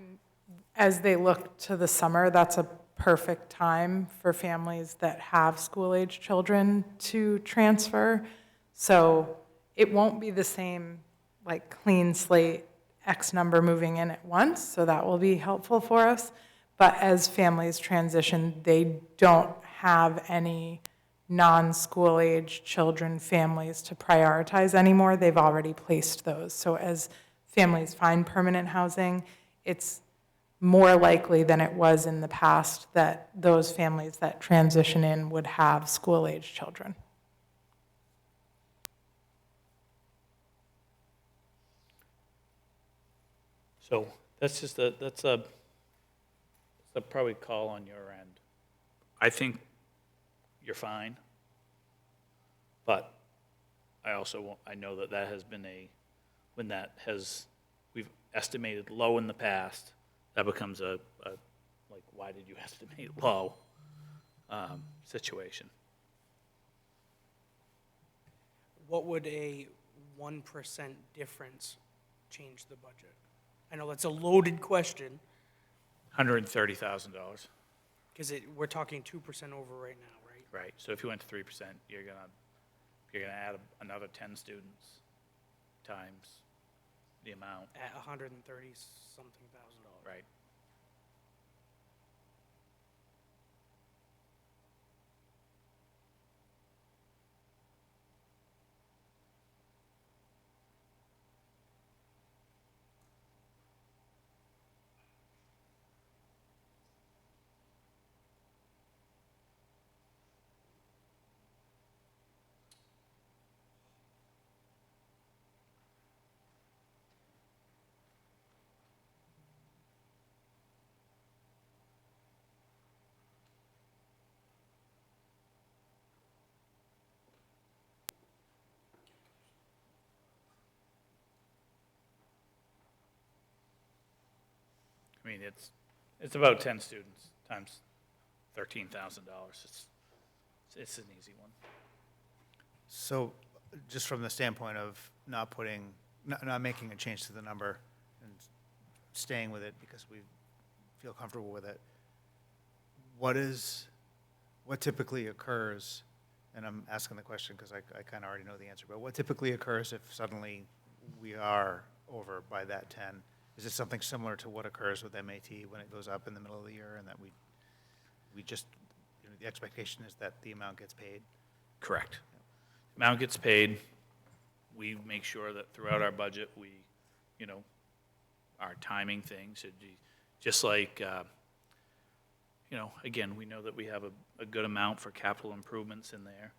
as they look to the summer, that's a perfect time for families that have school-age children to transfer. So it won't be the same, like, clean slate, X number moving in at once, so that will be helpful for us. But as families transition, they don't have any non-school age children families to prioritize anymore. They've already placed those. So as families find permanent housing, it's more likely than it was in the past that those families that transition in would have school-age children. So that's just that's a probably call on your end. I think you're fine, but I also I know that that has been when we've estimated low in the past, that becomes a like, why did you estimate low situation. What would a 1% difference change the budget? I know that's a loaded question, $130,000. because we're talking 2% over right now, right? Right. So if you went to 3%, you're gonna add another 10 students times the amount. At 130-something thousand dollars. Right. I mean, it's about 10 students times $13,000. It's an easy one. So just from the standpoint of not making a change to the number and staying with it because we feel comfortable with it, what typically occurs, and I'm asking the question because I kind of already know the answer, but what typically occurs if suddenly we are over by that 10? Is this something similar to what occurs with MAT when it goes up in the middle of the year and that we just, the expectation is that the amount gets paid? Correct. Amount gets paid. We make sure that throughout our budget, we, are timing things. Just like, again, we know that we have a good amount for capital improvements in there.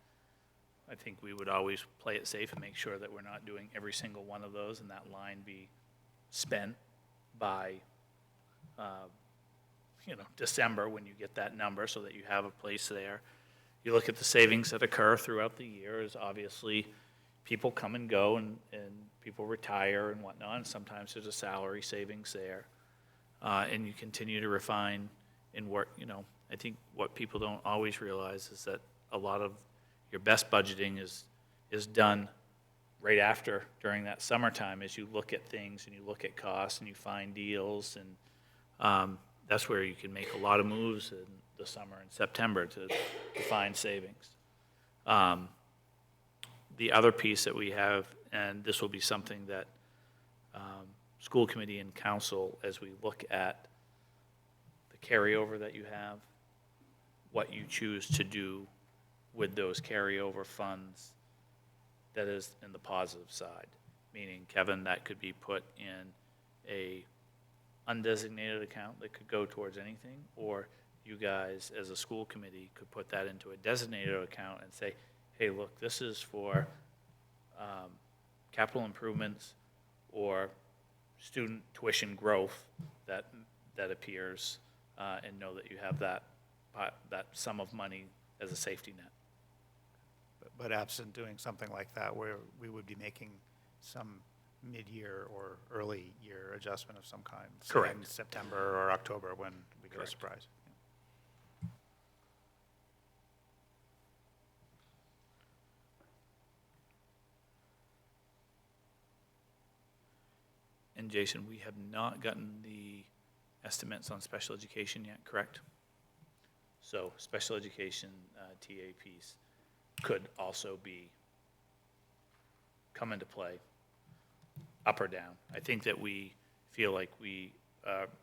I think we would always play it safe and make sure that we're not doing every single one of those and that line be spent by, December when you get that number so that you have a place there. You look at the savings that occur throughout the year is obviously people come and go and people retire and whatnot, and sometimes there's a salary savings there. And you continue to refine and work, I think what people don't always realize is that a lot of your best budgeting is done right after, during that summertime, as you look at things and you look at costs and you find deals, and that's where you can make a lot of moves in the summer and September to find savings. The other piece that we have, and this will be something that school committee and council, as we look at the carryover that you have, what you choose to do with those carryover funds, that is in the positive side. Meaning, Kevin, that could be put in a undesignated account that could go towards anything, or you guys as a school committee could put that into a designated account and say, hey, look, this is for capital improvements or student tuition growth that appears, and know that you have that sum of money as a safety net. But absent doing something like that, where we would be making some mid-year or early year adjustment of some kind. Say Correct. in September or October when we get a Correct. surprise. And Jason, we have not gotten the estimates on special education yet, correct? So special education TA piece could also come into play, up or down. I think that we feel like we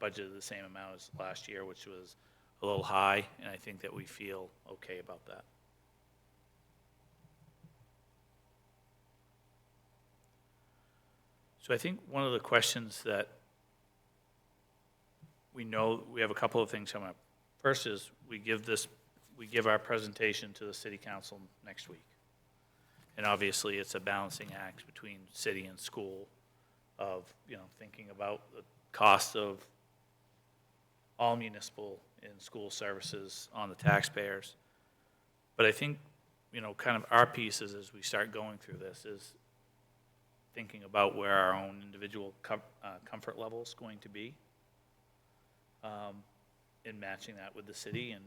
budgeted the same amount as last year, which was a little high, and I think that we feel okay about that. So I think one of the questions that we know, we have a couple of things coming up. First is we give our presentation to the city council next week. And obviously it's a balancing act between city and school of, thinking about the cost of all municipal and school services on the taxpayers. But I think, kind of our piece is, as we start going through this, is thinking about where our own individual comfort level is going to be, in matching that with the city, and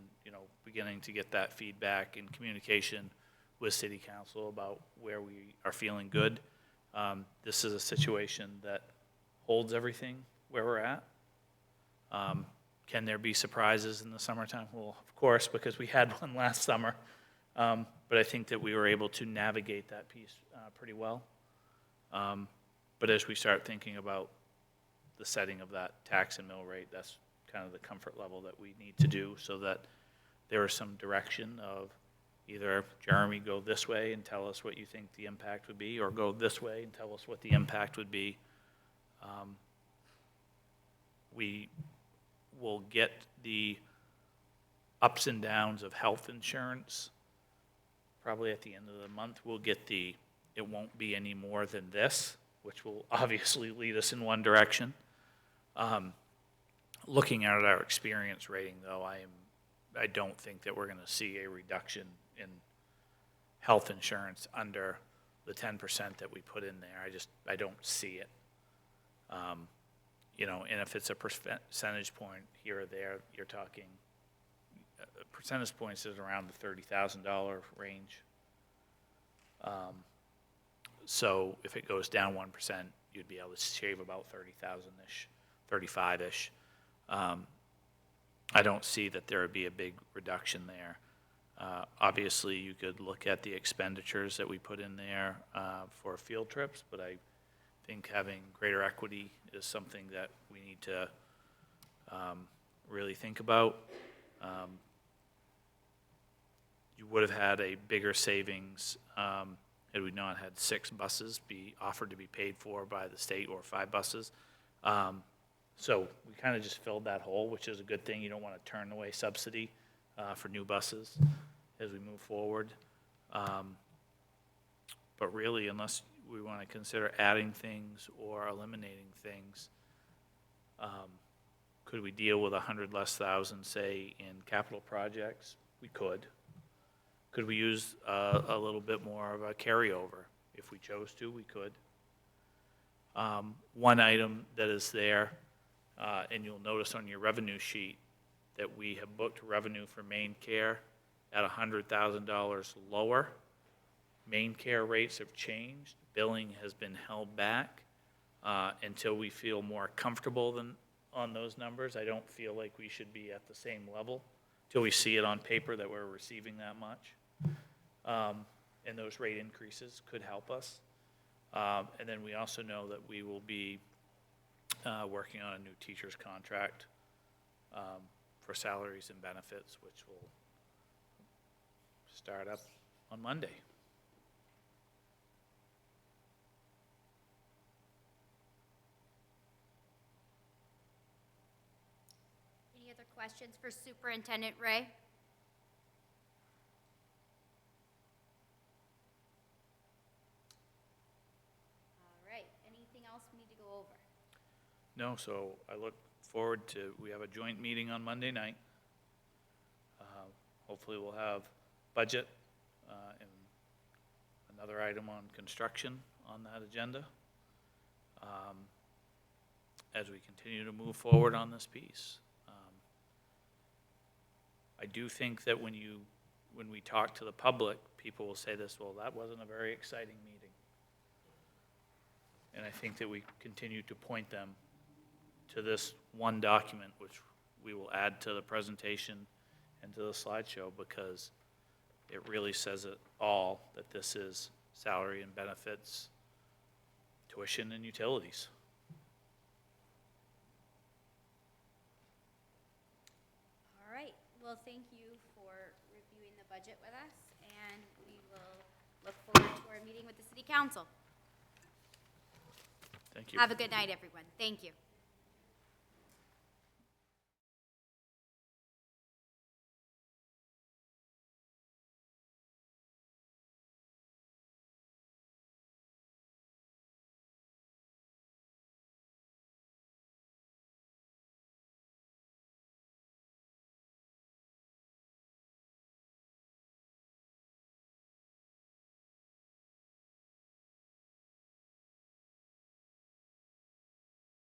beginning to get that feedback and communication with city council about where we are feeling good. This is a situation that holds everything where we're at. Can there be surprises in the summertime? Well, of course, because we had one last summer. But I think that we were able to navigate that piece pretty well. But as we start thinking about the setting of that tax and mill rate, that's kind of the comfort level that we need to do, so that there is some direction of either, Jeremy, go this way and tell us what you think the impact would be, or go this way and tell us what the impact would be. We will get the ups and downs of health insurance probably at the end of the month. We'll get it won't be any more than this, which will obviously lead us in one direction. Looking at our experience rating, though, I don't think that we're going to see a reduction in health insurance under the 10% that we put in there. I don't see it. And if it's a percentage point here or there, you're talking percentage points is around the $30,000 range. So if it goes down 1%, you'd be able to shave about 30,000-ish, 35-ish. I don't see that there would be a big reduction there. Obviously, you could look at the expenditures that we put in there for field trips, but I think having greater equity is something that we need to really think about. You would have had a bigger savings had we not had 6 buses be offered to be paid for by the state, or 5 buses. So we kind of just filled that hole, which is a good thing. You don't want to turn away subsidy for new buses as we move forward. But really, unless we want to consider adding things or eliminating things, could we deal with 100 less thousand, say, in capital projects? We could. Could we use a little bit more of a carryover? If we chose to, we could. One item that is there, and you'll notice on your revenue sheet that we have booked revenue for main care at $100,000 lower. Main care rates have changed. Billing has been held back until we feel more comfortable on those numbers. I don't feel like we should be at the same level till we see it on paper that we're receiving that much. And those rate increases could help us. And then we also know that we will be working on a new teacher's contract for salaries and benefits, which will start up on Monday. Any other questions for Superintendent Ray? All right, anything else we need to go over? No, so I look forward to, we have a joint meeting on Monday night. Hopefully we'll have budget and another item on construction on that agenda as we continue to move forward on this piece. I do think that when we talk to the public, people will say this, well, that wasn't a very exciting meeting. And I think that we continue to point them to this one document, which we will add to the presentation into the slideshow because it really says it all, that this is salary and benefits, tuition and utilities. All right, well, thank you for reviewing the budget with us, and we will look forward to our meeting with the city council. Thank you. Have a good night, everyone. Thank you.